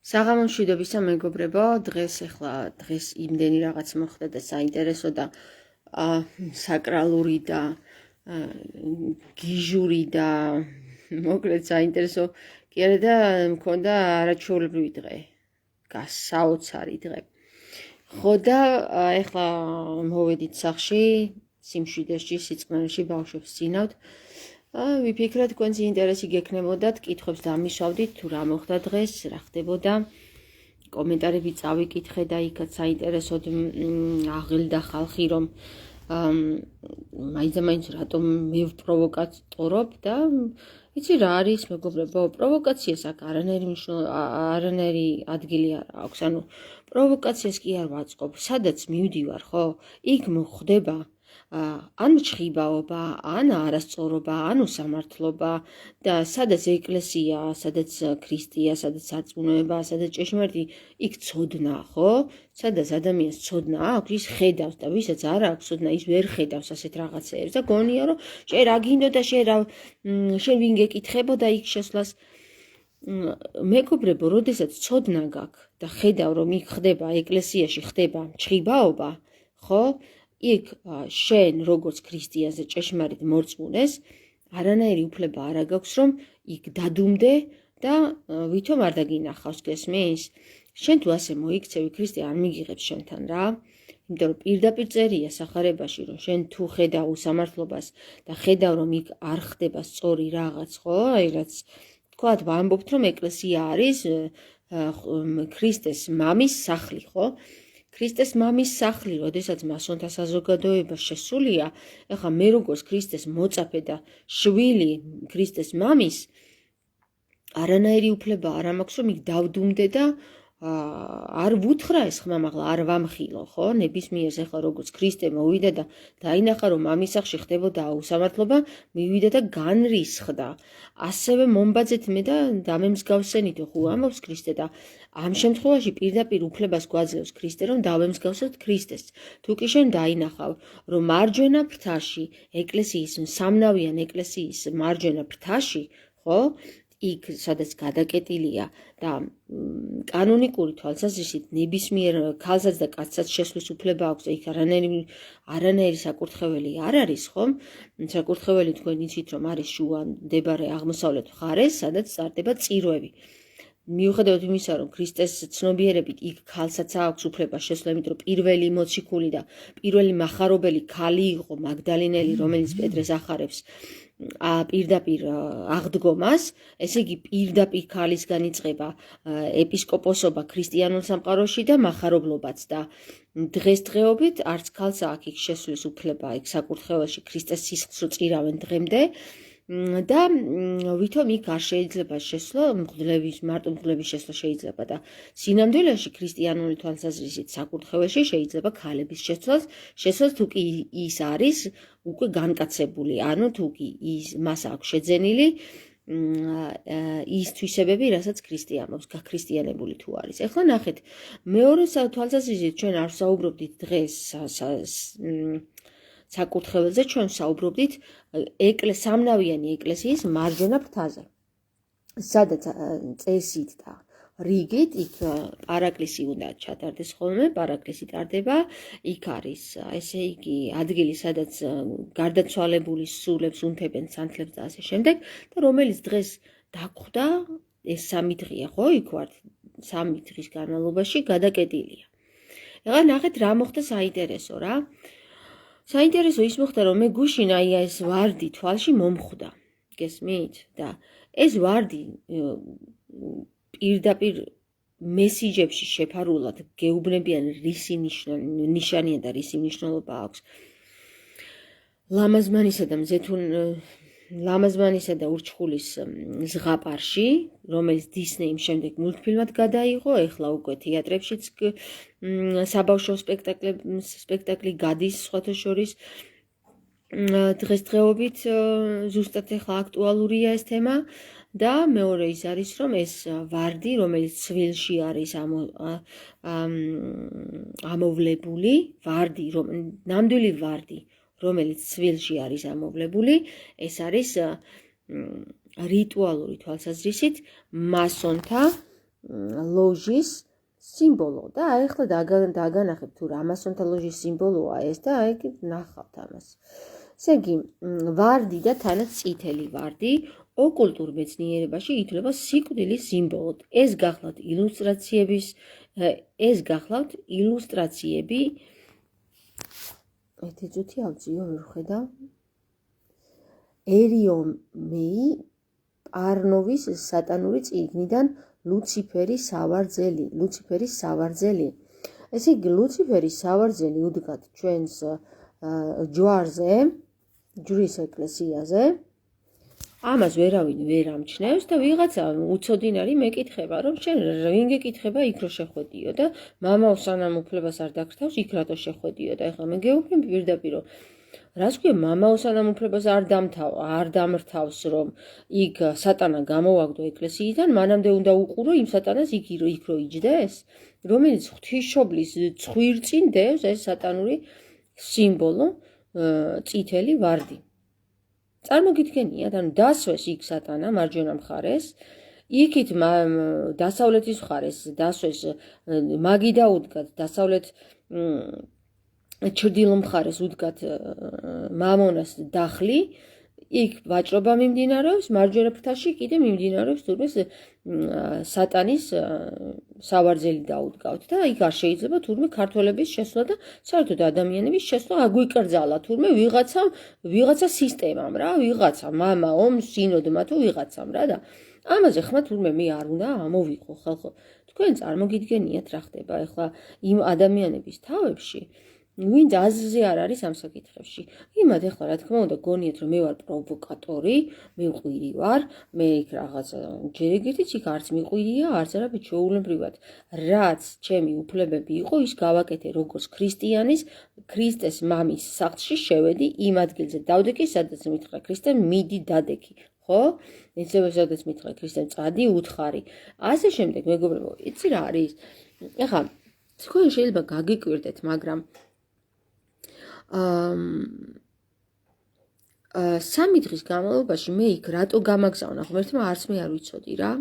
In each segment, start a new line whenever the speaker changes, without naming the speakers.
საღამოს მშვიდობისა მეგობრებო, დღეს იმდენი რაღაც მოხდა და საინტერესო და საკრალური და გიჟური და მოკლედ საინტერესო კი არა და მქონდა არაჩვეულებრივი დღე, საოცარი დღე. ხო და ეხლა მოვედით სახში, სიმშვიდეში, სიწყნარში ბავშვებს წინავთ. ვიფიქრეთ, თქვენს ინტერესი გექნებოდათ, კითხვებს დამისვავდით, თუ რა მოხდა დღეს, რა ხდებოდა. კომენტარები წავიკითხე და იქაც საინტერესოდ აღელდა ხალხი, რომ მაინც რატომ მე ვპროვოკატორობ და იცი რა არის, მეგობრებო, პროვოკაციას აქ არანაირი ადგილი არ აქვს. ანუ პროვოკაციას კი არ ვაწყობ, სადაც მივდივარ, ხო? იქ მოხდება ან ჩხიბაობა, ან არასწორობა, ან უსამართლობა და სადაც ეკლესია, სადაც ქრისტია, სადაც სარწმუნოება, სადაც ჭეშმარიტი, იქ ცოდნა, ხო? სადაც ადამიანს ცოდნა აქვს, ის ხედავს და ვისაც არ აქვს ცოდნა, ის ვერ ხედავს ასეთ რაღაცეებს და გონია, რომ შენ რა გინდოდა, შენ ვინ გეკითხებოდა იქ შესვლას. მეგობრებო, როდესაც ცოდნა გაქვს და ხედავ, რომ იქ ხდება, ეკლესიაში ხდება ჩხიბაობა, ხო? იქ შენ როგორც ქრისტიანზე ჭეშმარიტ მორწმუნეს არანაირი უფლება არ გაქვს, რომ იქ დადუმდე და ვითომ არ დაგინახავს, გესმის? შენ თუ ასე მოიქცევი, ქრისტე არ მიგიღებს შენთან რა. იმიტომ რომ პირდაპირ წერია სახარებაში, რომ შენ თუ ხედავ უსამართლობას და ხედავ, რომ იქ არ ხდება სწორი რაღაც, ხო? აი რაც თქვათ, ვამბობთ, რომ ეკლესია არის ქრისტეს მამის სახლი, ხო? ქრისტეს მამის სახლი, როდესაც მასონთა საზოგადოება შესულია, ეხლა მე როგორც ქრისტეს მოწაფე და შვილი ქრისტეს მამის, არანაირი უფლება არ მაქვს, რომ იქ დავდუმდე და არ ვუთხრა ეს ხმამაღლა, არ ვამხილო, ხო? ნებისმიერს ეხლა როგორც ქრისტე მოვიდა და დაინახა, რომ მამის სახლში ხდებოდა უსამართლობა, მივიდა და განრისხდა. ასევე მომბაძეთ მე და დამემსგავსენით, ხო ამბობს ქრისტე და ამ შემთხვევაში პირდაპირ უფლებას გვაძლევს ქრისტე, რომ დავემსგავსოთ ქრისტეს. თუ კი შენ დაინახავ, რომ მარჯვენა ფრთაში, ეკლესიის სამნავიან ეკლესიის მარჯვენა ფრთაში, ხო? იქ სადაც გადაკეტილია და კანონიკური თვალსაზრისით ნებისმიერ ქალსაც და კაცსაც შესვლის უფლება აქვს და იქ არანაირი საკურთხეველი არ არის, ხომ? საკურთხეველი თქვენ იცით, რომ არის შუა მდებარე აღმოსავლეთ მხარეს, სადაც ტარდება წირვები. მიუხედავად იმისა, რომ ქრისტეს ცნობიერებით იქ ქალსაც აქვს უფლება შესვლა, იმიტომ რომ პირველი მოციქული და პირველი მახარობელი ქალი იყო მაგდალინელი, რომელიც პეტრეს ახარებს პირდაპირ აღდგომას, ესე იგი პირდაპირ ქალისგან იწყება ეპისკოპოსობა ქრისტიანულ სამყაროში და მახარებლობაც და დღესდღეობით არც ქალს აქვს იქ შესვლის უფლება იქ საკურთხეველში ქრისტეს სისხლს რო წირავენ დღემდე და ვითომ იქ არ შეიძლება შესვლა, მარტო მღვდლების შესვლა შეიძლება და სინამდვილეში ქრისტიანული თვალსაზრისით საკურთხეველში შეიძლება ქალების შესვლას თუ კი ის არის უკვე განკაცებული, ანუ თუ კი მას აქვს შეძენილი ის თვისებები, რასაც ქრისტე ამბობს, გაქრისტიანებული თუ არის. ეხლა ნახეთ, მეორე თვალსაზრისით ჩვენ არ ვსაუბრობდით დღეს საკურთხეველზე, ჩვენ ვსაუბრობდით სამნავიანი ეკლესიის მარჯვენა ფრთაზე, სადაც წესით და რიგით იქ პარაკლისი უნდა ჩატარდეს ხოლმე, პარაკლისი ტარდება, იქ არის, ესე იგი, ადგილი, სადაც გარდაცვალებული სულებს უნთებენ, სანთლებს და ასე შემდეგ და რომელიც დღეს დაგვხდა, ეს 3 დღეა, ხო, იქ ვართ 3 დღის განმავლობაში გადაკეტილია. ეხლა ნახეთ რა მოხდა საინტერესო რა. საინტერესო ის მოხდა, რომ მე გუშინ აი ეს ვარდი თვალში მომხვდა, გესმით? და ეს ვარდი პირდაპირ მესიჯებში შეფარულად გეუბნებიან რისი ნიშანია და რისი მნიშვნელობა აქვს. ლამაზმანისა და ურჩხულის ზღაპარში, რომელიც დისნეიმ შემდეგ მულტფილმად გადაიღო, ეხლა უკვე თეატრებშიც საბავშვო სპექტაკლი გადის სხვათა შორის. დღესდღეობით ზუსტად ეხლა აქტუალურია ეს თემა და მეორე ის არის, რომ ეს ვარდი, რომელიც ცვილში არის ამოვლებული, ნამდვილი ვარდი, რომელიც ცვილში არის ამოვლებული, ეს არის რიტუალური თვალსაზრისით მასონთა ლოჟის სიმბოლო და აი ახლა დაგანახებ თუ რა მასონთა ლოჟის სიმბოლოა ეს და აი ნახავთ ამას. ესე იგი, ვარდი და თანაც წითელი ვარდი ოკულტურ მეცნიერებაში ითვლება სიკვდილის სიმბოლოდ. ეს გახლავთ ილუსტრაციები ეთეჯუთი ავწიო ვერ ხედავ. ერიომეი პარნოვის სატანური წიგნიდან ლუციფერის სავარძელი. ესე იგი, ლუციფერის სავარძელი უდგათ ჩვენს ჯვარზე, ჯვრის ეკლესიაზე. ამას ვერავინ ვერ ამჩნევს და ვიღაცა უცოდინარი მეკითხება, რომ შენ ვინ გეკითხება იქ რო შეხვედიო და მამაო სანამ უფლებას არ დაგრთავს იქ რატო შეხვედიო და ეხლა მე გეუბნები პირდაპირ რომ რას ქვია მამაო სანამ უფლებას არ დამრთავს რომ იქ სატანა გამოვაგდო ეკლესიიდან მანამდე უნდა უყურო იმ სატანას იქ რო იჯდეს რომელიც ღვთისმშობლის ცხვირწინ დევს ეს სატანური სიმბოლო წითელი ვარდი. წარმოგიდგენიათ, ანუ დასვეს იქ სატანა მარჯვენა მხარეს, იქით დასავლეთის მხარეს დასვეს მაგი დაუდგათ, დასავლეთ ჩრდილო მხარეს უდგათ მამონას დახლი, იქ ვაჭრობა მიმდინარეობს, მარჯვენა ფრთაში კიდე მიმდინარეობს თურმე სატანის სავარძელი დაუდგავთ და იქ არ შეიძლება თურმე ქართველების შესვლა და საერთოდ ადამიანების შესვლა აგვიკრძალა თურმე ვიღაცა სისტემამ რა, ვიღაცა მამაომ, სინოდმა თუ ვიღაცამ რა და ამაზე ხმა თურმე მე არ უნდა ამოვიყო ხალხო. თქვენ წარმოგიდგენიათ რა ხდება ახლა იმ ადამიანების თავებში ვინც აზრზე არ არის ამ საკითხებში. იმად ახლა რა თქმა უნდა გონიათ რომ მე ვარ პროვოკატორი, მე მყვირი ვარ, მე იქ რაღაცა ჯერეგითიც იქ არც მიყვირია, არც არაფერ ჩვეულებრივად. რაც ჩემი უფლებები იყო, ის გავაკეთე როგორც ქრისტიანის, ქრისტეს მამის სახლში შევედი იმ ადგილზე დავდექი, სადაც მითხრა ქრისტემ მიდი დადექი. ხო? ეცება სადაც მითხრა ქრისტემ წადი უთხარი. ასე შემდეგ მეგობრებო, იცი რა არის? ახლა თქვენ შეიძლება გაგიკვირდეთ, მაგრამ 3 დღის განმავლობაში მე იქ რატო გამაგზავნა, ღმერთმა არც მე არ ვიცოდი რა.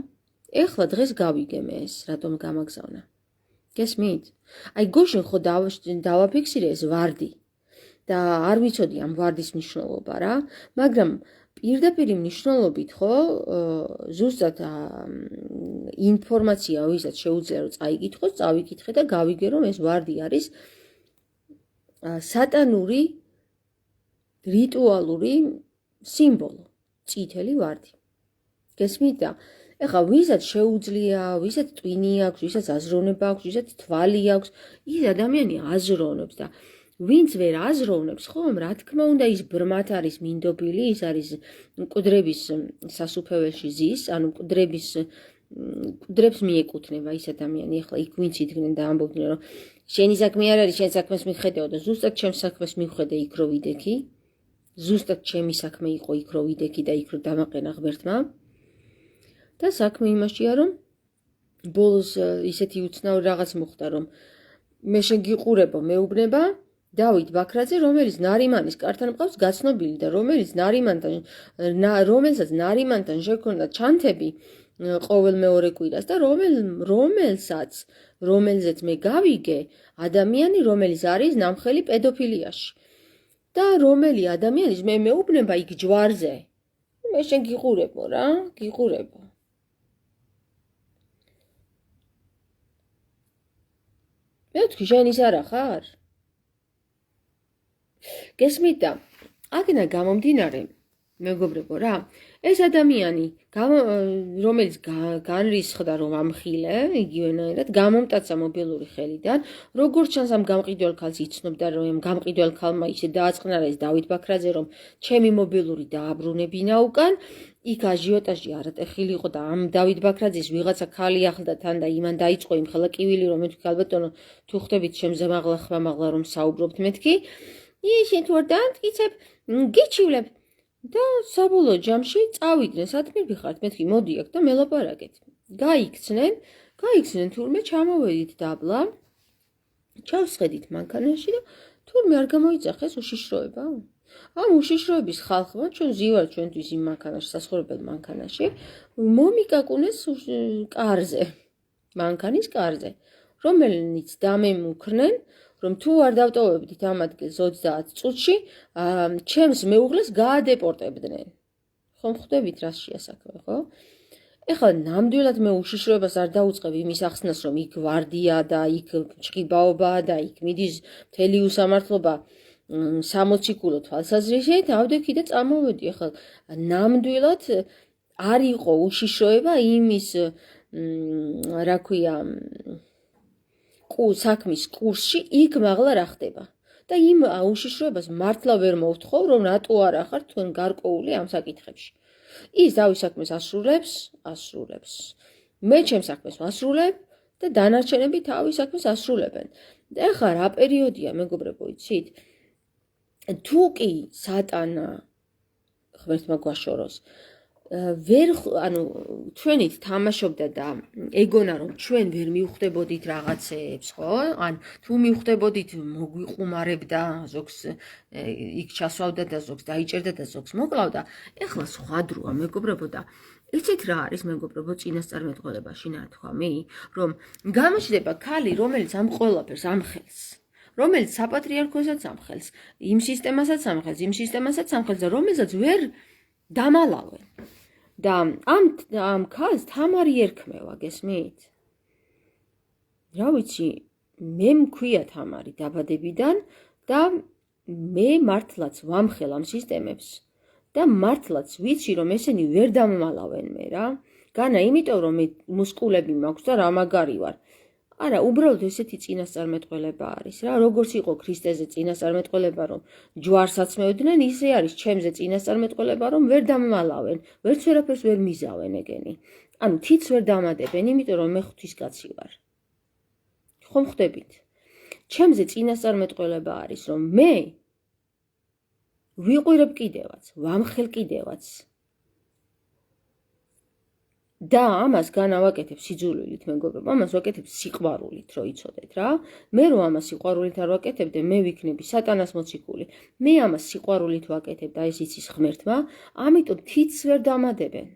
ეხლა დღეს გავიგე მე ეს, რატომ გამაგზავნა. გესმით? აი გუშინ ხო დავაფიქსირე ეს ვარდი და არ ვიცოდი ამ ვარდის მნიშვნელობა რა, მაგრამ პირდაპირ მნიშვნელობით ხო ზუსტად ინფორმაცია ვისაც შეუძლია რომ წაიკითხოს, წავიკითხე და გავიგე რომ ეს ვარდი არის სატანური რიტუალური სიმბოლო, წითელი ვარდი. გესმით და ეხლა ვისაც შეუძლია, ვისაც ტვინი აქვს, ვისაც აზროვნება აქვს, ვისაც თვალი აქვს, ის ადამიანი აზროვნებს და ვინც ვერ აზროვნებს, ხომ, რა თქმა უნდა ის ბრმად არის მინდობილი, ის არის მკვდრების სასუფეველში ზის, ანუ მკვდრებს მიეკუთვნება ის ადამიანი, ეხლა იქ ვინც იდგნენ და ამბობდნენ რომ შენი საქმე არ არის, შენ საქმეს მიხედავ და ზუსტად ჩემს საქმეს მივხედე იქ რო ვიდექი. ზუსტად ჩემი საქმე იყო იქ რო ვიდექი და იქ რო დამაყენა ღმერთმა. და საქმე იმაშია რომ ბოლოს ისეთი უცნაური რაღაც მოხდა რომ მე შეგიყურებო მეუბნება დავით ბაქრაძე, რომელიც ნარიმანის კართან მყავს გაცნობილი და რომელსაც ნარიმანთან შექონდა ჩანთები ყოველ მეორე კვირას და რომელზეც მე გავიგე ადამიანი, რომელიც არის ნამხელი პედოფილიაში. და რომელი ადამიანის მე მეუბნება იქ ჯვარზე. მე შენ გიყურებო რა, გიყურებო. მე ვთქვი შენ ის არა ხარ? გესმით და აქედან გამომდინარე მეგობრებო რა, ეს ადამიანი, რომელიც განრისხდა რომ ამხილე, იგივენაირად გამომტაცა მობილური ხელიდან, როგორც ჩანს ამ გამყიდველ ქალს იცნობდა რომ ამ გამყიდველ ქალმა ისე დააწყნარა ეს დავით ბაქრაძე რომ ჩემი მობილური დააბრუნებინა უკან, იქ აჟიოტაჟი არატეხილი იყო და ამ დავით ბაქრაძის ვიღაცა ქალი ახლდა თან და იმან დაიწყო იმ ხელა კივილი რომ მე თქვი ალბათო თუ ხდებით შემზე მაღლა ხმამაღლა რომ საუბრობთ მეთქი, ისინი თუ არ დაამტკიცებ, გიჩივლებ. და საბოლოო ჯამში წავიდნენ, სადმე ვიხართ, მეთქი მოდი აქ და მელაპარაკეთ. გაიქცნენ თურმე ჩამოვედით დაბლა, ჩავსხედით მანქანაში და თურმე არ გამოიძახეს უშიშროება. ამ უშიშროების ხალხმა, ჩვენ ზივართ ჩვენთვის იმ მანქანაში, საცხოვრებელ მანქანაში, მომიკაკუნეს კარზე. მანქანის კარზე, რომელნიც დამემუქრნენ, რომ თუ არ დავტოვებდით ამ ადგილს 30 წუთში, ჩემს მეუღლეს გაადეპორტებდნენ. ხომ ხვდებით რაშია საქმე, ხო? ეხლა ნამდვილად მე უშიშროებას არ დაუწყებ იმის ახსნას, რომ იქ ვარდია და იქ ჭყიბაობაა და იქ მიდის მთელი უსამართლობა 60 კილო თვალსაზრისით, ავდექი და წამოვედი. ეხლა ნამდვილად არ იყო უშიშროება იმის რა ქვია საქმის კურსში იქ მაღლა რა ხდება. და იმ უშიშროებას მართლა ვერ მოვთხოვ, რომ რატო არა ხარ თქვენ გარკვეული ამ საკითხებში. ის თავის საქმეს ასრულებს. მე ჩემს საქმეს ვასრულებ და დანარჩენები თავის საქმეს ასრულებენ. და ახლა რა პერიოდია, მეგობრებო, იცით? თუ კი სატანა ღმერთმა გვაშოროს, ჩვენით თამაშობდა და ეგონა რომ ჩვენ ვერ მივხვდებოდით რაღაცეებს, ხო? ან თუ მივხვდებოდით, მოგვიყუმარებდა, ზოგს იქ ჩასვავდა და ზოგს დაიჭერდა და ზოგს მოკლავდა. ეხლა სხვა დროა, მეგობრებო, და იცით რა არის, მეგობრებო, წინასწარმეტყველებაში ნათქვამი, რომ გამოჩნდება ქალი, რომელიც ამ ყველაფერს ამხელს, რომელიც საპატრიარქოსაც ამხელს, იმ სისტემასაც ამხელს, იმ სისტემასაც ამხელს და რომელსაც ვერ დამალავენ. და ამ ქალს თამარი ერქმევა, გესმით? რა ვიცი, მე მქვია თამარი დაბადებიდან და მე მართლაც ვამხელ ამ სისტემებს და მართლაც ვიცი, რომ ესენი ვერ დამმალავენ მე რა. განა იმიტომ, რომ მე მუსკულები მაქვს და რა მაგარი ვარ. არა, უბრალოდ ესეთი წინასწარმეტყველება არის რა, როგორც იყო ქრისტეზე წინასწარმეტყველება, რომ ჯვარს აცმევდნენ, ისე არის ჩემზე წინასწარმეტყველება, რომ ვერ დამმალავენ, ვერც ვერაფერს ვერ მიზავენ ეგენი. ანუ თიც ვერ დამადებენ, იმიტომ რომ მე ღვთისკაცი ვარ. ხომ ხვდებით? ჩემზე წინასწარმეტყველება არის, რომ მე ვიყურებ კიდევაც, ვამხელ კიდევაც. და ამას განავაკეთებ სიძულვილით, მეგობრებო, ამას ვაკეთებ სიყვარულით, რომ იცოდეთ რა. მე რომ ამას სიყვარულით არ ვაკეთებდე, მე ვიქნები სატანას მოციქული. მე ამას სიყვარულით ვაკეთებ და ეს იცის ღმერთმა, ამიტომ თიც ვერ დამადებენ.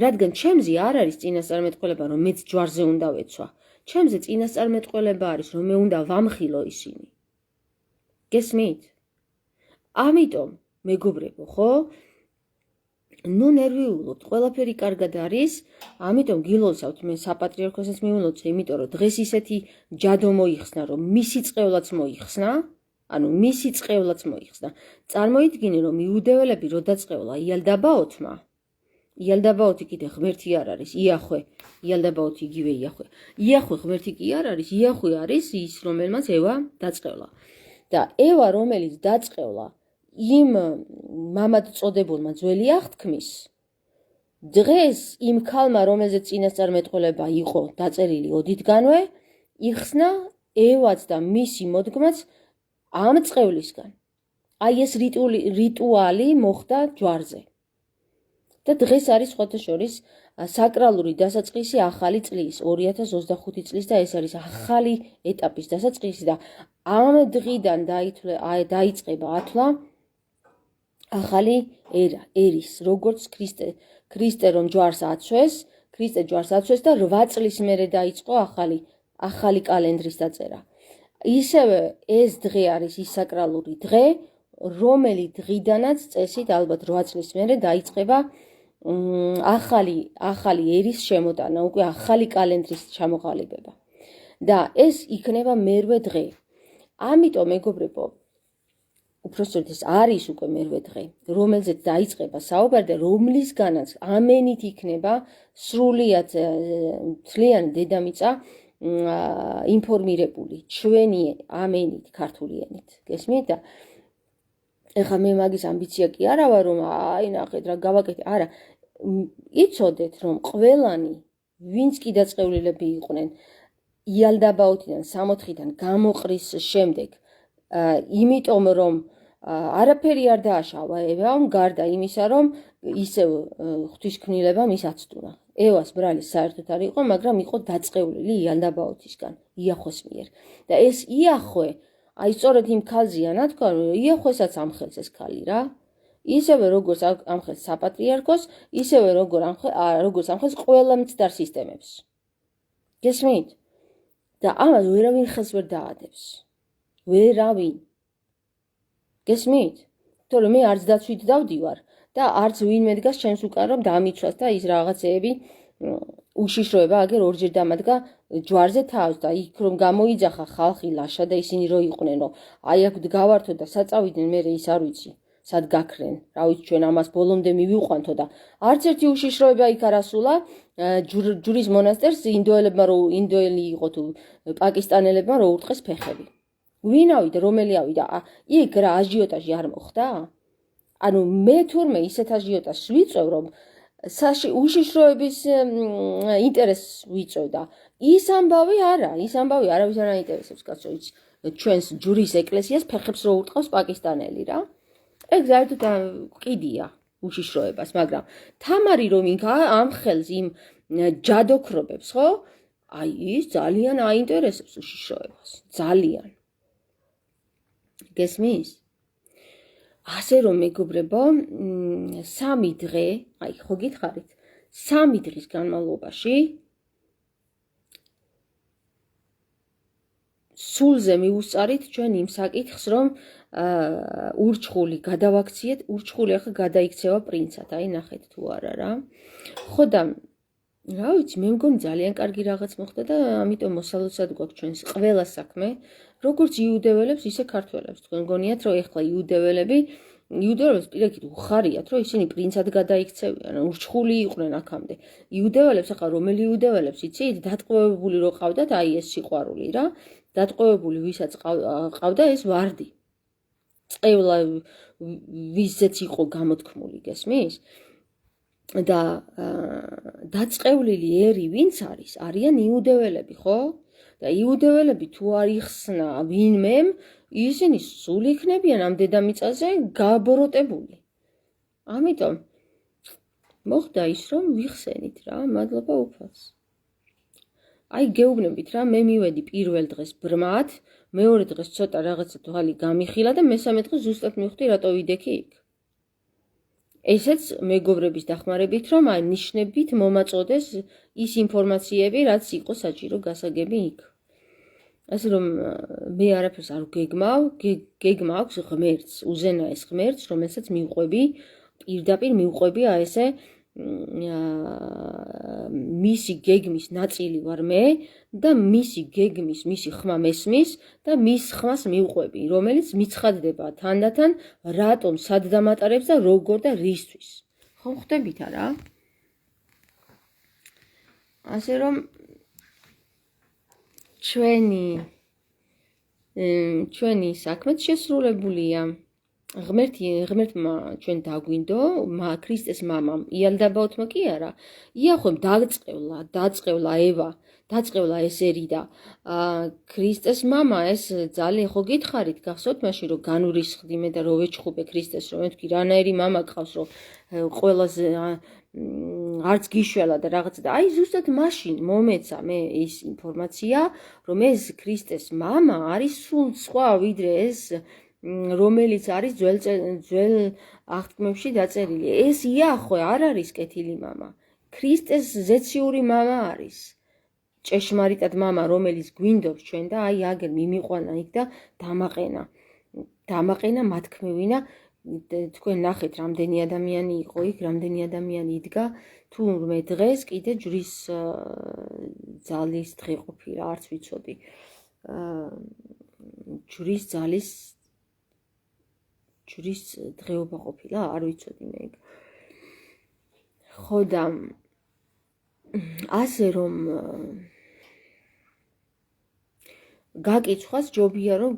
რადგან ჩემზე არ არის წინასწარმეტყველება, რომ მეც ჯვარზე უნდა ვეცვა. ჩემზე წინასწარმეტყველება არის, რომ მე უნდა ვამხილო ისინი. გესმით? ამიტომ, მეგობრებო, ხო? ნუ ნერვიულობთ, ყველაფერი კარგად არის, ამიტომ გილოცავთ, მე საპატრიარქოსაც მივულოცე, იმიტომ რომ დღეს ისეთი ჯადო მოიხსნა, რომ მისი წყევლაც მოიხსნა, ანუ მისი წყევლაც მოიხსნა. წარმოიდგინე, რომ იუდეველები რო დაწყევლა იალდაბაოთმა, იალდაბაოთი კიდე ღმერთი არ არის, იახვე, იალდაბაოთი იგივე იახვე. იახვე ღმერთი კი არ არის, იახვე არის ის, რომელმაც ევა დაწყევლა. და ევა, რომელიც დაწყევლა იმ მამად წოდებულმა ძველი აღთქმის, დღეს იმ ქალმა, რომელზეც წინასწარმეტყველება იყო დაწერილი ოდითგანვე, იხსნა ევაც და მისი მოდგმაც ამ წყევლისგან. აი ეს რიტუალი მოხდა ჯვარზე. და დღეს არის სხვათა შორის საკრალური დასაწყისი ახალი წლის, 2025 წლის და ეს არის ახალი ეტაპის დასაწყისი და ამ დღიდან დაიწყება ათვლა ახალი ერის, როგორც ქრისტე რომ ჯვარს აცვეს, ქრისტე ჯვარს აცვეს და 8 წლის მერე დაიწყო ახალი კალენდრის დაწერა. ისევე ეს დღე არის ის საკრალური დღე, რომელი დღიდანაც წესით ალბათ 8 წლის მერე დაიწყება ახალი ერის შემოტანა, უკვე ახალი კალენდრის ჩამოყალიბება. და ეს იქნება მერვე დღე. ამიტომ, მეგობრებო, უпростоრთ ეს არის უკვე მერვე დღე, რომელზეც დაიწყება საუბარი და რომლისგანაც ამენით იქნება სრულიად მთლიანი დედამიწა ინფორმირებული, ჩვენი ამენით, ქართული ენით. გესმით? და ეხლა მე მაგის ამბიცია კი არა ვარ, რომ აი ნახეთ რა გავაკეთე, არა. იცოდეთ, რომ ყველანი, ვინც კი დაწყევლილები იყვნენ, იალდაბაოთიდან 64-დან გამოყრის შემდეგ, იმიტომ რომ არაფერი არ დააშავა ევამ, გარდა იმისა, რომ ისევ ღვთისქმნილებამ ის აცდუნა. ევას ბრალი საერთოდ არ იყო, მაგრამ იყო დაწყევლილი იალდაბაოთისგან, იახვეს მიერ. და ეს იახვე, აი სწორედ იმ ქალზეა ნათქვა, რომ იახვესაც ამხელს ეს ქალი რა. ისევე როგორც ამხელს საპატრიარქოს, ისევე როგორც ამხელს ყველა მცდარ სისტემებს. გესმით? და ამას ვერავინ ხელს ვერ დაადებს. ვერავინ. გესმით? თორე მე არც დაცვით დავდივარ და არც ვინმე დგას ჩემს უკან რომ დამიცვას და ის რაღაცეები უშიშროება აგერ ორჯერ დამადგა ჯვარზე თავს და იქ რომ გამოიძახა ხალხი ლაშა და ისინი რო იყვნენ რომ აი აქ დგავართო და საწავიდნენ მე ის არ ვიცი სად გაქრენ რა ვიცი ჩვენ ამას ბოლომდე მივიყვანთო და არც ერთი უშიშროება იქ არ ასულა ჯურის მონასტერს ინდოელებმა რო ინდოელი იყო თუ პაკისტანელებმა რო ურტყეს ფეხები ვინ ავიდა რომელი ავიდა იქ რა აჟიოტაჟი არ მოხდა ანუ მე თურმე ისეთ აჟიოტაჟს ვიწევ რომ უშიშროების ინტერესს ვიწევ და ის ამბავი არავის არ აინტერესებს კაცო ის ჩვენს ჯურის ეკლესიას ფეხებს რო ურტყავს პაკისტანელი რა ეგ საერთოდ ყიდია უშიშროებას მაგრამ თამარი რომ იქ ამხელს იმ ჯადოქრობებს ხო აი ის ძალიან აინტერესებს უშიშროებას ძალიან გესმის ასე რომ მეგობრებო 3 დღე აი ხო გითხარით 3 დღის განმავლობაში სულზე მივუსწარით ჩვენ იმ საკითხს რომ ურჩხული გადავაქციეთ ურჩხული ახლა გადაიქცევა პრინცად აი ნახეთ თუ არა რა ხო და რა ვიცი მე მგონი ძალიან კარგი რაღაც მოხდა და ამიტომ მოსალოცად გვაქვს ჩვენს ყველა საქმე როგორც იუდეველებს ისე ქართველებს თქვენ გონიათ რომ ეხლა იუდეველებს პირიქით უხარიათ რომ ისინი პრინცად გადაიქცევიან ურჩხული იყვნენ აქამდე იუდეველებს ახლა რომელი იუდეველებს იცით დატყვევებული რო ყავდათ აი ეს სიყვარული რა დატყვევებული ვისაც ყავდა ეს ვარდი წევლა ვიზეც იყო გამოთქმული გესმის და დაწყევლილი ერი ვინც არიან იუდეველები ხო და იუდეველები თუ არ იხსნა ვინმემ ისინი სულ იქნებიან ამ დედამიწაზე გაბოროტებული ამიტომ მოხდა ის რომ ვიხსენით რა მადლობა უფალს აი გეუბნებით რა მე მივედი პირველ დღეს ბრმად მეორე დღეს ცოტა რაღაცა თვალი გამიხილა და მესამე დღეს ზუსტად მივხვდი რატო ვიდექი იქ ესეც მეგობრების დახმარებით რომ აი ნიშნებით მომაწოდეს ის ინფორმაციები რაც იყო საჭირო გასაგები იქ ასე რომ მე არაფერს არ გეგმავ გეგმა აქვს ღმერთს უზენაეს ღმერთს რომელსაც მივყვები პირდაპირ მივყვები აი ესე მისი გეგმის ნაწილი ვარ მე და მისი გეგმის მისი ხმა მესმის და მის ხმას მივყვები რომელიც მიცხადდება თანდათან რატომ სად დამატარებს და როგორ და რისთვის ხო ხვდებით არა ასე რომ ჩვენი საქმეც შესრულებულია ღმერთმა ჩვენ დაგვინდო ქრისტეს მამამ იალდაბაოთმა კი არა იახვემ დაწყევლა ევა დაწყევლა ეს ერი და ქრისტეს მამა ეს ძალიან ხო გითხარით გახსოვთ მაშინ რომ განვრისხდი მე და რო ვეჩხუბე ქრისტეს რომ მე თქვი რანაირი მამა ყავს რომ ყველაზე არც გიშველა და რაღაცა და აი ზუსტად მაშინ მომეცა მე ის ინფორმაცია რომ ეს ქრისტეს მამა არის სულ სხვა ვიდრე ეს რომელიც არის ძველ აღთქმებში დაწერილი ეს იახვე არ არის კეთილი მამა ქრისტეს ზეციური მამა არის ჭეშმარიტად მამა რომელიც გვინდობს ჩვენ და აი აგერ მიმიყვანა იქ და დამაყენა მათქმევინა თქვენ ნახეთ რამდენი ადამიანი იყო იქ რამდენი ადამიანი იდგა თურმე დღეს კიდე ჯვრის ძალის დღე ყოფილა არც ვიცოდი ჯვრის დღეობა ყოფილა არ ვიცოდი მე ხო და ასე რომ გაკიცხვას ჯობია რომ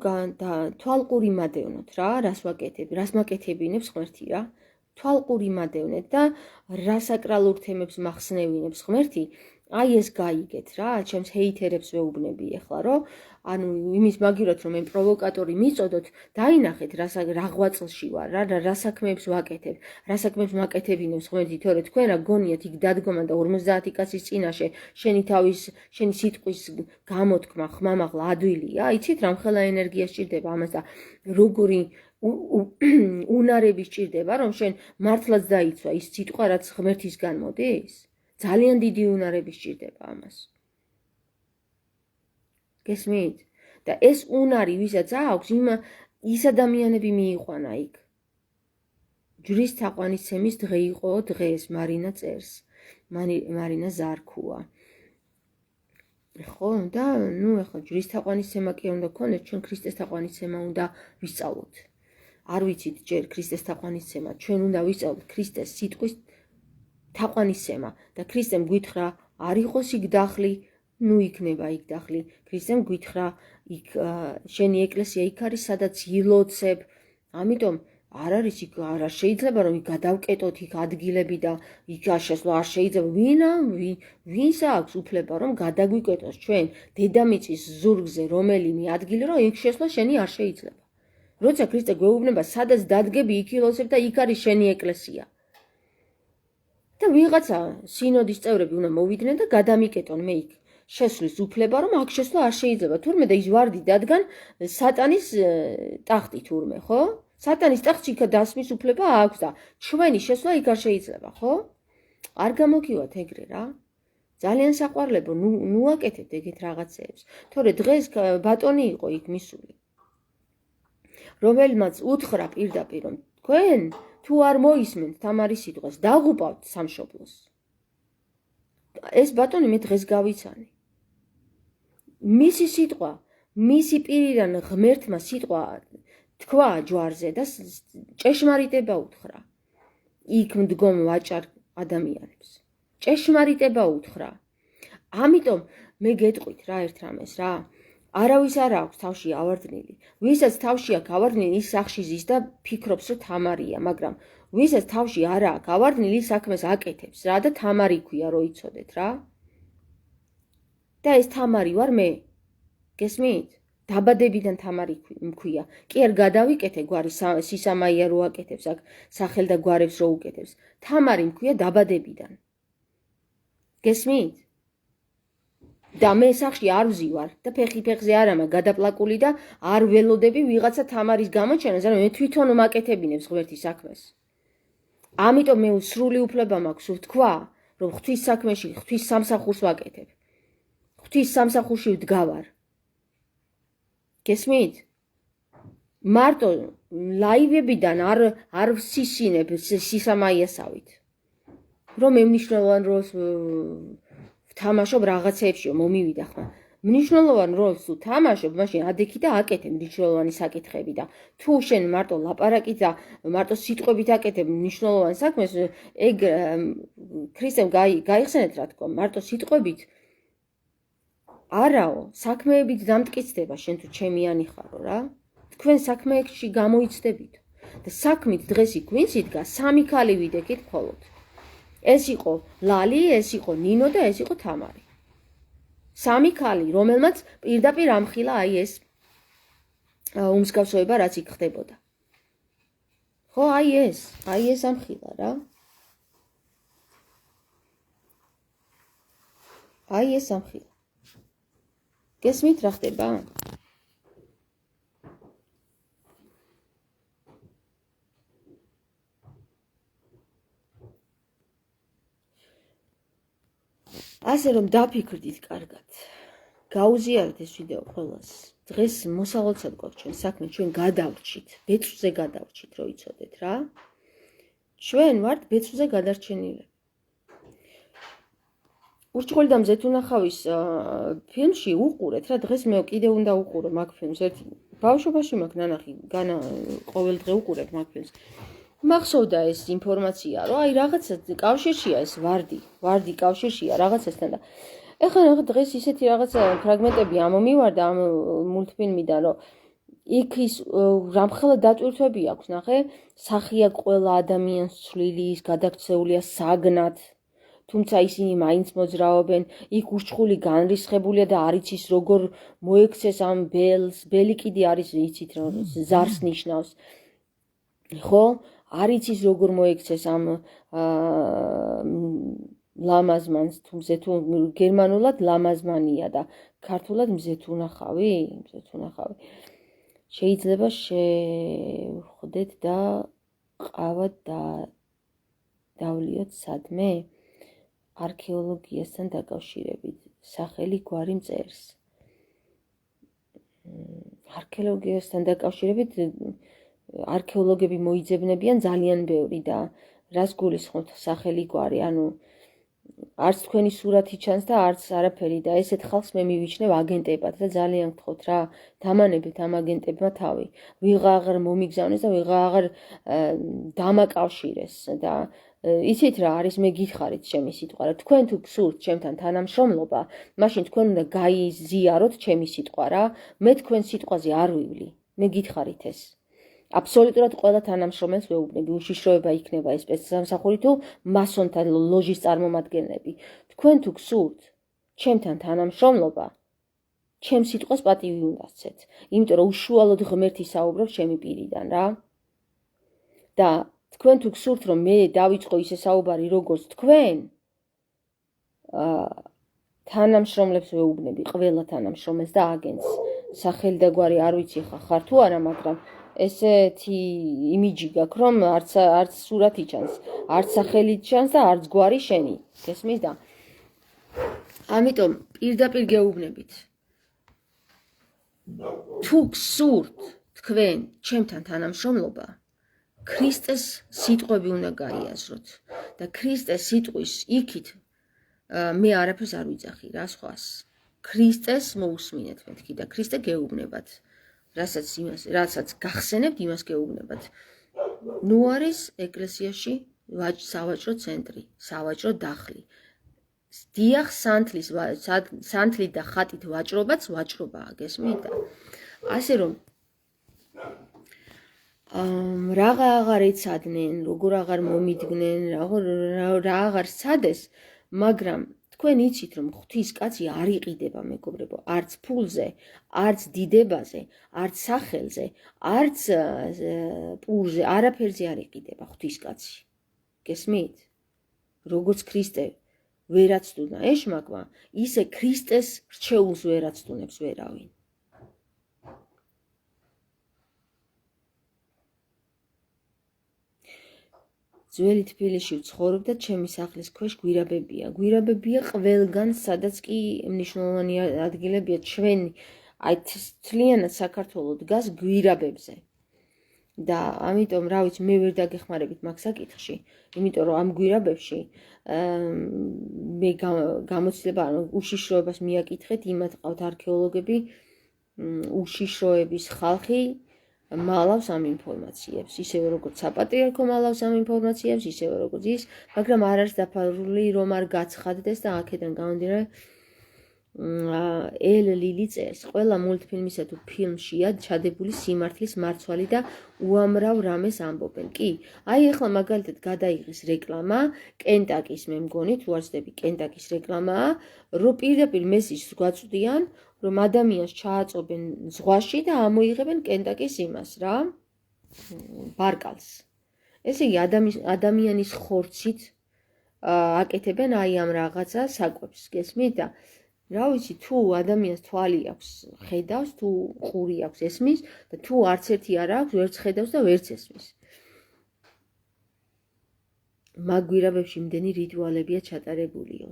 თვალყური მადევნოთ რა რას მაკეთებინებს ღმერთი რა თვალყური მადევნეთ და რა საკრალურ თემებს მახსნევინებს ღმერთი აი ეს გაიგეთ რა ჩემს ჰეითერებს ვეუბნები ეხლა რომ ანუ იმის მაგირად რომ მე პროვოკატორი მიწოდოთ დაინახეთ რა ღვაწლში ვარ რა საქმეებს ვაკეთებ რა საქმეებს მაკეთებინებს ღმერთი თორე თქვენ რა გონიათ იქ დადგომა და 50 კაცის წინაშე შენი სიტყვის გამოთქმა ხმამაღლა ადვილია იცით რამხელა ენერგია სჭირდება ამას და როგორი უნარები სჭირდება რომ შენ მართლაც დაიცვა ის სიტყვა რაც ღმერთისგან მოდის ძალიან დიდი უნარები სჭირდება ამას გესმით? და ეს უნარი ვისაც აქვს, ის ადამიანები მიიყვანა იქ. ჯვრის თაყვანისცემის დღე იყო დღეს, მარინა წერს. მარინა ზარქუა. ხო, და ეხლა ჯვრის თაყვანისცემა კი უნდა გქონდეს, ჩვენ ქრისტეს თაყვანისცემა უნდა ვისწავლოთ. არ ვიცით ჯერ ქრისტეს თაყვანისცემა, ჩვენ უნდა ვისწავლოთ ქრისტეს სიტყვის თაყვანისცემა და ქრისტემ გვითხრა არ იყოს იქ დახლი, იქნება იქ დახლი. ქრისტემ გვითხრა იქ შენი ეკლესია იქ არის, სადაც ილოცებ. ამიტომ არ არის იქ, არ შეიძლება რომ იქ გადავკეტოთ იქ ადგილები და იქ შესვლა არ შეიძლება. ვინს აქვს უფლება რომ გადაგვიკეტოს ჩვენ დედამიწის ზურგზე რომელიმე ადგილი, რომ იქ შესვლა შენი არ შეიძლება. როცა ქრისტე გვეუბნება, სადაც დადგები, იქ ილოცებ და იქ არის შენი ეკლესია. და ვიღაცა სინოდის წევრები უნდა მოვიდნენ და გადამიკეტონ მე იქ შესვლის უფლება, რომ აქ შესვლა არ შეიძლება. თურმე და ის ვარდი დადგან სატანის ტახტი თურმე, ხო? სატანის ტახტში იქ დასმის უფლება აქვს და ჩვენი შესვლა იქ არ შეიძლება, ხო? არ გამოგივათ ეგრე რა. ძალიან საყვარლებო, ნუ აკეთებთ ეგეთ რაღაცეებს. თორე დღეს ბატონი იყო იქ მისული, რომელმაც უთხრა პირდაპირ, რომ თქვენ თუ არ მოისმენთ თამარის სიტყვას, დაღუპავთ სამშობლოს. ეს ბატონი მე დღეს გავიცანი. მისი სიტყვა, მისი პირიდან ღმერთმა სიტყვა თქვა ჯვარზე და ჭეშმარიტება უთხრა. იქ მდგომ ვაჭარ ადამიანებს. ჭეშმარიტება უთხრა. ამიტომ მე გეტყვით რა ერთ რამეს რა. არავის არ აქვს თავში ავარდნილი. ვისაც თავში აქვს ავარდნილი, ის სახში ზის და ფიქრობს, რომ თამარია, მაგრამ ვისაც თავში არ აქვს ავარდნილი, საქმეს აკეთებს რა და თამარი ქვია, რო იცოდეთ რა. და ეს თამარი ვარ მე. გესმით? დაბადებიდან თამარი მქვია. კი არ გადავიკეთე გვარი სისამაია რო აკეთებს აქ სახელ და გვარებს რო უკეთებს. თამარი მქვია დაბადებიდან. გესმით? და მე სახში არ ვზივარ და ფეხი ფეხზე არ ამა გადაპლაკული და არ ველოდები ვიღაცა თამარის გამოჩენას, რომ მე თვითონ მაკეთებინებს ღმერთის საქმეს. ამიტომ მე სრული უფლება მაქვს ვთქვა, რომ ღვთის საქმეში, ღვთის სამსახურს ვაკეთებ. ღვთის სამსახურში ვდგავარ. გესმით? მარტო ლაივებიდან არ ვსისინებ სისამაიასავით. რომ მე მნიშვნელოვან როლს ვთამაშობ რაღაცეებში, მომივიდა ხმა. მნიშვნელოვან როლს თუ თამაშობ, მაშინ ადექი და აკეთებ მნიშვნელოვანი საკითხები და თუ შენ მარტო ლაპარაკით და მარტო სიტყვებით აკეთებ მნიშვნელოვან საქმეს, ეგ ქრისტემ გაიხსენეთ რა თქმა, მარტო სიტყვებით არაო, საქმეებით დამტკიცდება შენ თუ ჩემიანი ხარო რა. თქვენ საქმეებში გამოიცდებით და საქმით დღეს იქ ვინც იდგა, სამი ქალი ვიდექით მხოლოდ. ეს იყო ლალი, ეს იყო ნინო და ეს იყო თამარი. სამი ქალი, რომელმაც პირდაპირ ამხილა აი ეს უმსგავსოება, რაც იქ ხდებოდა. ხო, აი ეს ამხილა რა. აი ეს ამხილა. გესმით რა ხდება? ასე რომ დაფიქრდით კარგად. გაუზიარეთ ეს ვიდეო ყველას. დღეს მოსავალცად გვაქვს ჩვენ საქმე, ჩვენ გადავრჩით, ბეწვზე გადავრჩით, რო იცოდეთ რა. ჩვენ ვართ ბეწვზე გადარჩენილები. ურჩხული და მზეთუნახავის ფილმში უყურეთ რა, დღეს მე კიდე უნდა უყურო მაგ ფილმს. ერთი ბავშვობაში მაქვს ნანახი, ყოველ დღე უყურებ მაგ ფილმს. მახსოვდა ეს ინფორმაცია, რომ აი რაღაცა კავშირშია ეს ვარდი კავშირშია რაღაცასთან და ეხლა დღეს ისეთი რაღაცა ფრაგმენტები ამომივარდა ამ მულტფილმიდან, რომ იქ ის რამხელა დატვირთვები აქვს, ნახე, სახია ყველა ადამიანს ცვლილი, ის გადაქცეულია საგნად. თუმცა ისინი მაინც მოძრაობენ, იქ ურჩხული განრისხებულია და არ იცის როგორ მოექცეს ამ ბელს, ბელი კიდე არის, იცით რომ ზარს ნიშნავს. ხო? არ იცის როგორ მოექცეს ამ ლამაზმანს, თუ გერმანულად ლამაზმანია და ქართულად მზეთუნახავი. შეიძლება შევხვდეთ და ყავად დავლიოთ სადმე? არქეოლოგიასთან დაკავშირებით სახელი გვარი მწერს. არქეოლოგიასთან დაკავშირებით არქეოლოგები მოიძებნებიან ძალიან ბევრი და რას გულისხმობთ სახელი გვარი, ანუ არც თქვენი სურათი ჩანს და არც არაფერი და ესეთ ხალხს მე მივიჩნევ აგენტებად და ძალიან გთხოვთ რა დამანებეთ ამ აგენტებმა თავი. ვიღა აღარ მომიგზავნეს და ვიღა აღარ დამაკავშირეს და იცით რა არის მე გითხარით ჩემი სიტყვა რა თქვენ თუ გსურთ ჩემთან თანამშრომლობა, მაშინ თქვენ უნდა გაიზიაროთ ჩემი სიტყვა რა, მე თქვენ სიტყვაზე არ ვივლი. მე გითხარით ეს. აბსოლუტურად ყველა თანამშრომელს ვეუბნები, უშიშროება იქნება ეს სპეცსამსახური თუ მასონთა ლოჟის წარმომადგენლები. თქვენ თუ გსურთ ჩემთან თანამშრომლობა, ჩემ სიტყვას პატივი უნდა სცეთ, იმიტომ რომ უშუალოდ ღმერთი საუბრობს ჩემი პირიდან რა. და თქვენ თუ გსურთ რომ მე დავიწყო ისე საუბარი როგორც თქვენ, თანამშრომლებს ვეუბნები, ყველა თანამშრომელს და აგენტს. სახელი და გვარი არ ვიცი ხარ თუ არა, მაგრამ ესეთი იმიჯი გაქვს, რომ არც სურათი ჩანს, არც სახელი ჩანს და არც გვარი შენი. გესმის და ამიტომ პირდაპირ გეუბნებით. თუ გსურთ თქვენ ჩემთან თანამშრომლობა, ქრისტეს სიტყვები უნდა გაიაზროთ და ქრისტეს სიტყვის იქით მე არაფერს არ ვიძახი რა სხვას. ქრისტეს მოусმინეთ მეთქი და ქრისტე გეუბნებათ. რასაც გახსენებთ, იმას გეუბნებათ. ნუ არის ეკლესიაში სავაჭრო ცენტრი, სავაჭრო დახლი. დიახ, სანთლით და ხატით ვაჭრობაც ვაჭრობაა, გესმით? ასე რომ რაღა აღარ ეცადნენ, როგორ აღარ მომიდგნენ, რა აღარ სცადეს, მაგრამ თქვენ იცით რომ ღვთის კაცი არ იყიდება მეგობრებო, არც ფულზე, არც დიდებაზე, არც სახელზე, არც პურზე, არაფერზე არ იყიდება ღვთის კაცი. გესმით? როგორც ქრისტე ვერაცდუნა ეშმაკმა, ისე ქრისტეს რჩეულს ვერაცდუნებს ვერავინ. ძველი თბილისში ვცხოვრობ და ჩემი სახლის ქვეშ გვირაბებია. გვირაბებია ყველგან, სადაც კი მნიშვნელოვანი ადგილებია ჩვენი, აი თლიანად საქართველო დგას გვირაბებზე. და ამიტომ რა ვიცი, მე ვერ დაგეხმარებით მაგ საკითხში, იმიტომ რომ ამ გვირაბებში მე გამოცდილება, ანუ უშიშროებას მიაკითხეთ, იმათ ყავთ არქეოლოგები, უშიშროების ხალხი მალავს ამ ინფორმაციებს, ისევე როგორც საპატრიარქო მალავს ამ ინფორმაციებს, ისევე როგორც ის, მაგრამ არ არის დაფარული რომ არ გაცხადდეს და აქედან გამომდინარე ელ ლილი წერს, ყველა მულტფილმისა თუ ფილმშია ჩადებული სიმართლის მარცვალი და უამრავ რამეს ამბობენ. კი, აი ახლა მაგალითად გადაიღეს რეკლამა, კენტაკის მე მგონი, თუ არ ვცდები, კენტაკის რეკლამაა, რომ პირდაპირ მესიჯს გვაწვდიან, რომ ადამიანს ჩააწობენ ზღვაში და ამოიღებენ კენტაკის იმას რა, ბარკალს. ესე იგი ადამიანის ხორცით აკეთებენ აი ამ რაღაცა საკვებს, გესმით და რა ვიცი, თუ ადამიანს თვალი აქვს, ხედავს, თუ ყური აქვს, ესმის და თუ არც ერთი არ აქვს, ვერც ხედავს და ვერც ესმის. მაგ გვირაბებში იმდენი რიტუალებია ჩატარებულიო.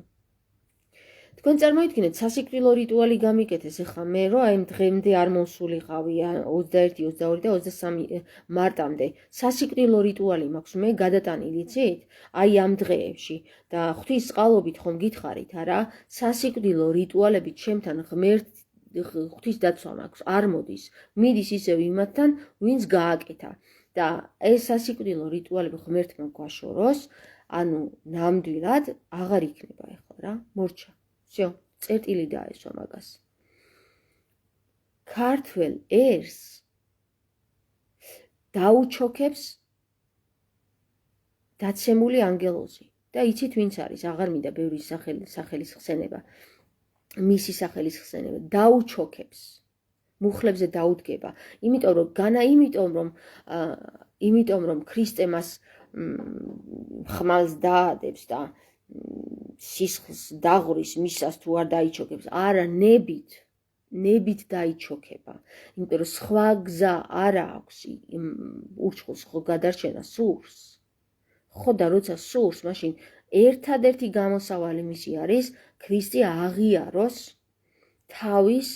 თქვენ წარმოიდგინეთ, სასიკვდილო რიტუალი გამიკეთეს ახლა მე, რომ აი დღემდე არ მოსულიყავი 21, 22 და 23 მარტამდე. სასიკვდილო რიტუალი მაქვს მე გადატანილი, იცით? აი ამ დღეებში და ღვთის წყალობით ხომ გითხარით, არა? სასიკვდილო რიტუალები ჩემთან ღვთის დაცვა მაქვს, არ მოდის. მიდის ისევ იმათთან, ვინც გააკეთა. და ეს სასიკვდილო რიტუალები ღმერთმა გვაშოროს, ანუ ნამდვილად აღარ იქნება ახლა რა, მორჩა. всё, წერტილი დაესვა მაგას. ქართველ ერს დაუჩოქებს დაცემული ანგელოზი. და იცით ვინც არის, აღარ მინდა ბევრი სახელის ხსენება, მისი სახელის ხსენება, დაუჩოქებს. მუხლებზე დაუდგება, იმიტომ რომ ქრისტე მას ხმალს დაადებს და სისხლს დაღურის მისას თუ არ დაიჩოქებს, არა ნებით დაიჩოქება, იმიტომ რომ სხვა გზა არ აქვს ურჩხულს ხო გადარჩენა სურს, ხო და როცა სურს, მაშინ ერთადერთი გამოსავალი მისი არის ქრისტე აღიაროს თავის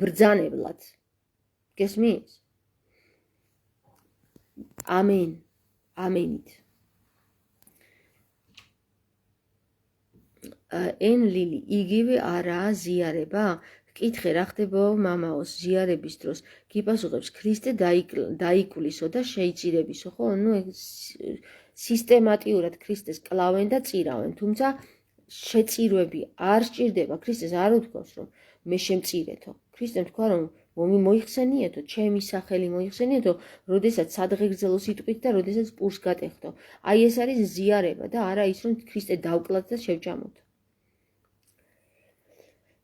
ბრძანებლად. გესმის? ამენ. ამენით. ენლილი იგივე არაა ზიარება? კითხე რა ხდება მამაოს ზიარების დროს გიპასუხებს ქრისტე დაიკვლისო და შეიწირებისო, ხო? სისტემატიურად ქრისტეს კლავენ და წირავენ, თუმცა შეწირვები არ სჭირდება. ქრისტეს არ უთქვას, რომ მე შემწირეთო. ქრისტემ თქვა, რომ მოიხსენიეთო, ჩემი სახელი მოიხსენიეთო, როდესაც სადღეგრძელო სიტყვით და როდესაც პურს გატეხთო. აი ეს არის ზიარება და არა ის, რომ ქრისტე დავკლათ და შევჭამოთ.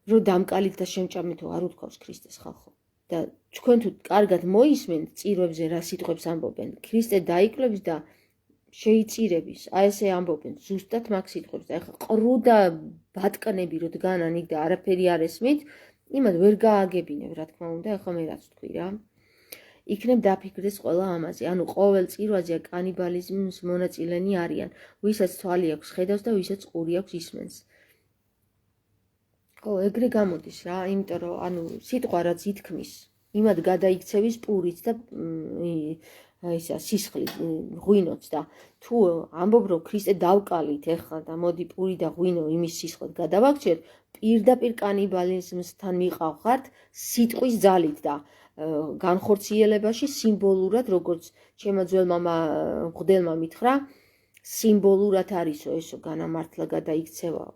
რომ დამკალით და შემჭამეთო არ უთქვავს ქრისტეს ხალხო. და თქვენ თუ კარგად მოისმენთ წირვებზე რა სიტყვებს ამბობენ, ქრისტე დაიკვლების და შეიწირების, აი ესე ამბობენ ზუსტად მაგ სიტყვებს. და ეხლა ყრუ და ბატკნები რო დგანან იქ და არაფერი არ ესმით, იმად ვერ გააგებინებ, რა თქმა უნდა, ეხლა მე რაც თქვი რა. იქნებ დაფიქრდეს ყველა ამაზე, ანუ ყოველ წირვაზე კანიბალიზმის მონაწილენი არიან, ვისაც თვალი აქვს ხედავს და ვისაც ყური აქვს ისმენს. ხო, ეგრე გამოდის რა, იმიტომ რომ ანუ სიტყვა რაც ითქმის, იმად გადაიქცევის პურიც და ისა სისხლით, ღვინოც და თუ ამბობ რომ ქრისტე დავკალით ეხლა და მოდი პური და ღვინო იმის სისხლით გადავაგჭერთ, პირდაპირ კანიბალიზმთან მიყავხართ სიტყვის ძალით და განხორციელებაში სიმბოლურად, როგორც ჩემო ძველმა მღვდელმა მითხრა, სიმბოლურად არისო ესო განამართლა გადაიქცევაო.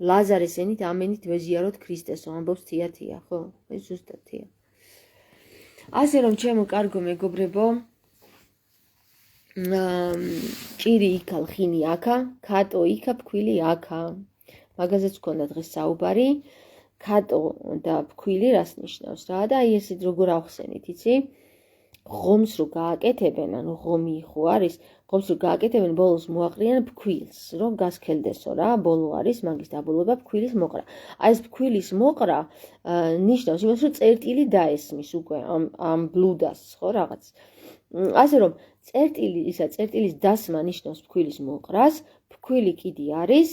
ლაზარეს ენით ამენით ვეზიაროთ ქრისტესო, ამბობს თია, ხო? ეს ზუსტად თია. ასე რომ ჩემო კარგო მეგობრებო, ჭირი იქა, ლხინი აქა, ქატო იქა, ფქვილი აქა. მაგაზეც ვქონდა დღეს საუბარი. ქატო და ფქვილი რას ნიშნავს რა და აი ესეთ როგორ ავხსენით, იცი? ღომს რო გააკეთებენ, ანუ ღომი ხო არის, ღომს რო გააკეთებენ, ბოლოს მოაყრიან ფქვილს, რომ გასქელდესო რა, ბოლო არის მაგის დაბოლოება ფქვილის მოყრა. აი ეს ფქვილის მოყრა ნიშნავს იმას, რომ წერტილი დაესმის უკვე ამ ბლუდას, ხო რაღაც. ასე რომ წერტილის დასმა ნიშნავს ფქვილის მოყრას, ფქვილი კიდე არის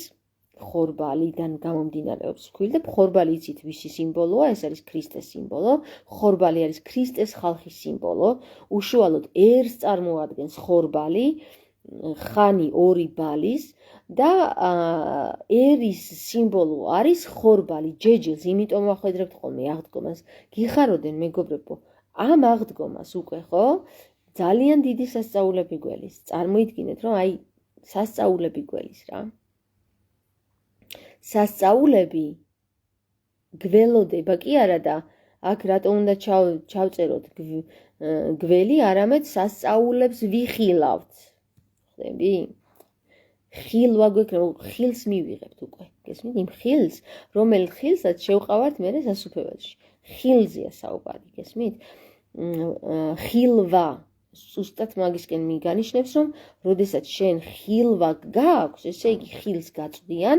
ხორბალიდან გამომდინარეობს ფქვილი და ხორბალი იცით ვისი სიმბოლოა, ეს არის ქრისტეს სიმბოლო. ხორბალი არის ქრისტეს ხალხის სიმბოლო. უშუალოდ ერს წარმოადგენს ხორბალი, ხანი ორი ბალის და ერის სიმბოლო არის ხორბალი, ჯეჯილს, იმიტომ ვახვედრებთ ხოლმე აღდგომას. გიხაროდენ მეგობრებო, ამ აღდგომას უკვე ხო? ძალიან დიდი სასწაულები გველის. წარმოიდგინეთ, რომ აი სასწაულები გველის რა. სასწაულები გველოდება კი არა და აქ რატომ უნდა ჩავწეროთ გველი, არამედ სასწაულებს ვიხილავთ. ხდები? ხილვა გვექნება, ხილს მივიღებთ უკვე. გესმით? იმ ხილს, რომელ ხილსაც შევყავართ მე სასუფეველში. ხილზეა საუბარი, გესმით? ხილვა ზუსტად მაგისკენ მიგანიშნებს, რომ როდესაც შენ ხილვა გააქვს, ესე იგი ხილს გაწვდიან,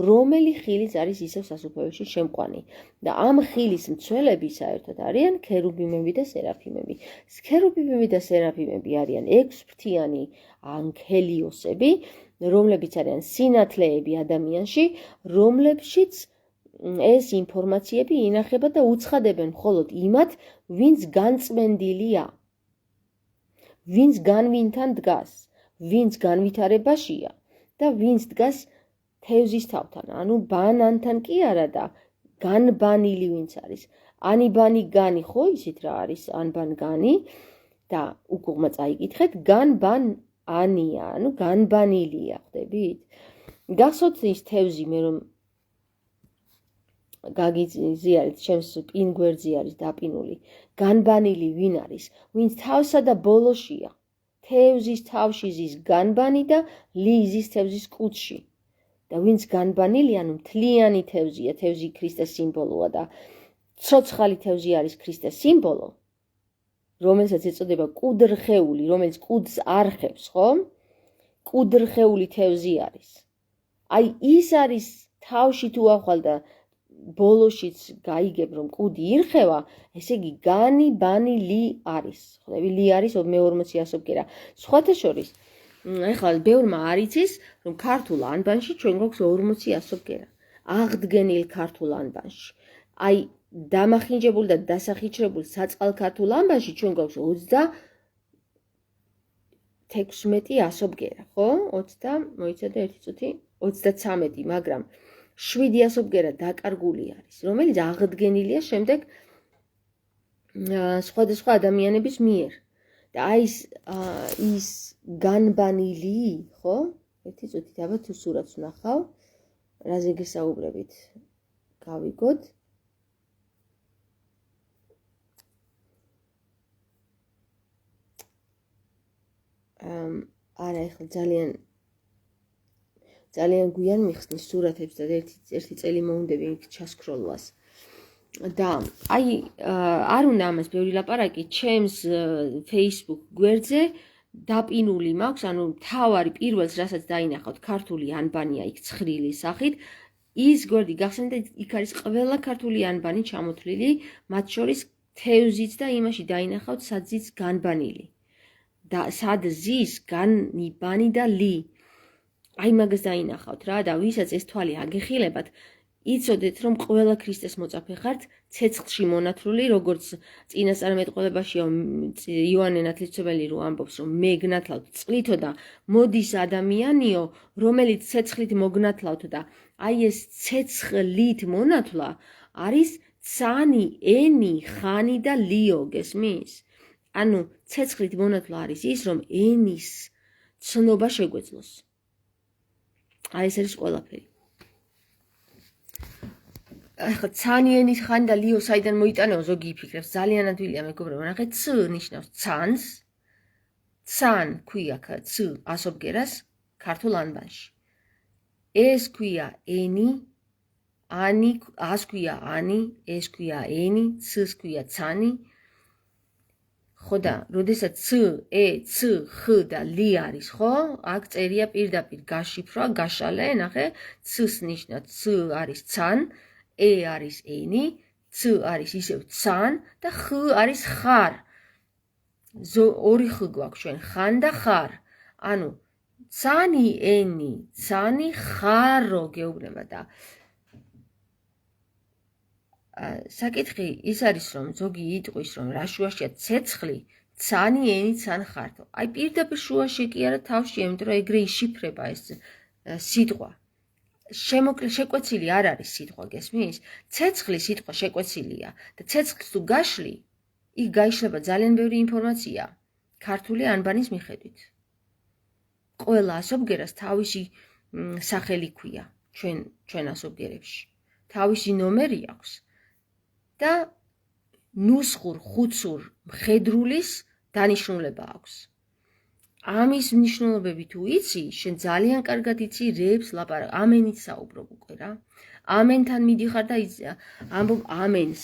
რომელი ხილიც არის ისევ სასუფეველში შემყვანი. და ამ ხილის მცველები საერთოდ არიან ქერუბიმები და სერაფიმები. ქერუბიმები და სერაფიმები არიან ექვსფრთიანი ანგელიოსები, რომლებიც არიან სინათლეები ადამიანში, რომლებშიც ეს ინფორმაციები ინახება და უცხადებენ მხოლოდ იმათ, ვინც განწმენდილია. ვინც განვინთან დგას, ვინც განვითარებაშია და ვინც დგას თევზის თავთან, ანუ ბანანთან კი არა და განბანილი ვინც არის. ანიბანი განი ხო ისეთ რა არის, ანბან განი და უკუღმა წაიკითხეთ, განბან ანია, ანუ განბანილია, ხდებით? გახსოვთ ის თევზი მე რომ გაგიზიარეთ, ჩემს პინგვერდზე არის დაპინული. განბანილი ვინ არის? ვინც თავსა და ბოლოშია. თევზის თავში ზის განბანი და ლიზის თევზის კუთხში. და ვინც განბანილი, ანუ მთლიანი თევზია, თევზი ქრისტეს სიმბოლოა და ცოცხალი თევზი არის ქრისტეს სიმბოლო, რომელსაც ეწოდება კუდრხეული, რომელიც კუდს არხებს, ხო? კუდრხეული თევზი არის. აი ის არის თავში თუ ახვალ და ბოლოშიც გაიგებ რომ კუდი ირხევა, ესე იგი განი ბანი ალი არის. ხდები, ალი არის მე-40-ასობკერა. სხვათა შორის, ეხლა ბევრმა არ იცის, რომ ქართულ ანბანში ჩვენ გვაქვს 40-ასობკერა. აღდგენილ ქართულ ანბანში. აი დამახინჯებულ და დასახიჩრებულ საწყალ ქართულ ამბაში ჩვენ გვაქვს 36 ასობგერა, ხო? 20 მოიცადე 1 წუთი 33, მაგრამ 7 ასობგერა დაკარგული არის, რომელიც აღდგენილია შემდეგ სხვადასხვა ადამიანების მიერ. და აი ის განბანილი, ხო? 1 წუთი დაბა თუ სურათს ვნახავ, რაზე გესაუბრებით? გავიგოთ. არა, ეხლა ძალიან გვიან მიხსნის სურათებს და ერთი წელი მოუნდები იქ ჩასკროლვას. და აი არ უნდა ამას ბევრი ლაპარაკი, ჩემს Facebook გვერდზე დაპინული მაქვს, ანუ თავარი პირველს რასაც დაინახავთ ქართული ანბანია იქ ცხრილი სახით, ის გვერდი გახსენეთ, იქ არის ყველა ქართული ანბანი ჩამოთვლილი, მათ შორის თევზიც და იმაში დაინახავთ საძიც განბანილი. და სად ზის განიბანი და ლი. აი მაგას დაინახავთ რა და ვისაც ეს თვალი აგეხილებათ, იცოდეთ რომ ყველა ქრისტეს მოწაფე ხართ ცეცხლში მონათლული, როგორც წინასწარმეტყველებაშია იოანე ნათლისმცემელი რო ამბობს, რომ მე გნათლავთ წყლითო და მოდის ადამიანიო, რომელიც ცეცხლით მოგნათლავთ და აი ეს ცეცხლით მონათლა არის ცანი, ენი, ხანი და ლიო, გესმის? ანუ ცეცხლით მონათლა არის ის, რომ ენის ცნობა შეგვეძლოს. აი ეს არის ყველაფერი. ახლა ცანი, ენი, ხანი და ლიო საიდან მოიტანეო, ზოგი იფიქრებს, ძალიან ადვილია მეგობრებო, ნახეთ, ც ნიშნავს ცანს, ცან ქვია ც ასობგერას ქართულ ანბანში. ეს ქვია ენი, ანი, ას ქვია ანი, ეს ქვია ენი, ცს ქვია ცანი. ხო და როდესაც ც, ე, ც, ხ და ლი არის, ხო? აქ წერია პირდაპირ გაშიფრვა, გაშალე, ნახე, ცს ნიშნავს ც არის ცან, ე არის ენი, ც არის ისევ ცან და ხ არის ხარ. ორი ხ გვაქვს ჩვენ, ხან და ხარ. ანუ ცანი, ენი, ცანი, ხარო გეუბნება და საკითხი ის არის, რომ ზოგი იტყვის, რომ რა შუაშია ცეცხლი, ცანი, ენი, ცან, ხართო. აი პირდაპირ შუაში კი არა თავში, იმიტომ რომ ეგრე იშიფრება ეს სიტყვა. შეკვეცილი არ არის სიტყვა, გესმის? ცეცხლი სიტყვა შეკვეცილია და ცეცხლს თუ გაშლი, იქ გაიშლება ძალიან ბევრი ინფორმაცია ქართული ანბანის მიხედვით. ყველა ასობგერას თავისი სახელი ქვია ჩვენ ასობგერებში. თავისი ნომერი აქვს. და ნუსხურ, ხუცურ, მხედრულის დანიშნულება აქვს. ამის მნიშვნელობები თუ იცი, შენ ძალიან კარგად იცი რეებს ლაპარაკ, ამენით საუბრობ უკვე რა. ამენთან მიდიხარ და ამბობ ამენს.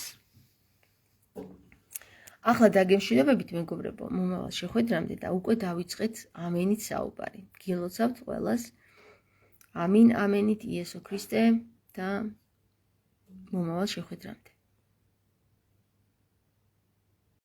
ახლა დაგემშვიდობებით მეგობრებო, მომავალ შეხვედრამდე და უკვე დავიწყეთ ამენით საუბარი. გილოცავთ ყველას. ამინ ამენით იესო ქრისტე და მომავალ შეხვედრამდე.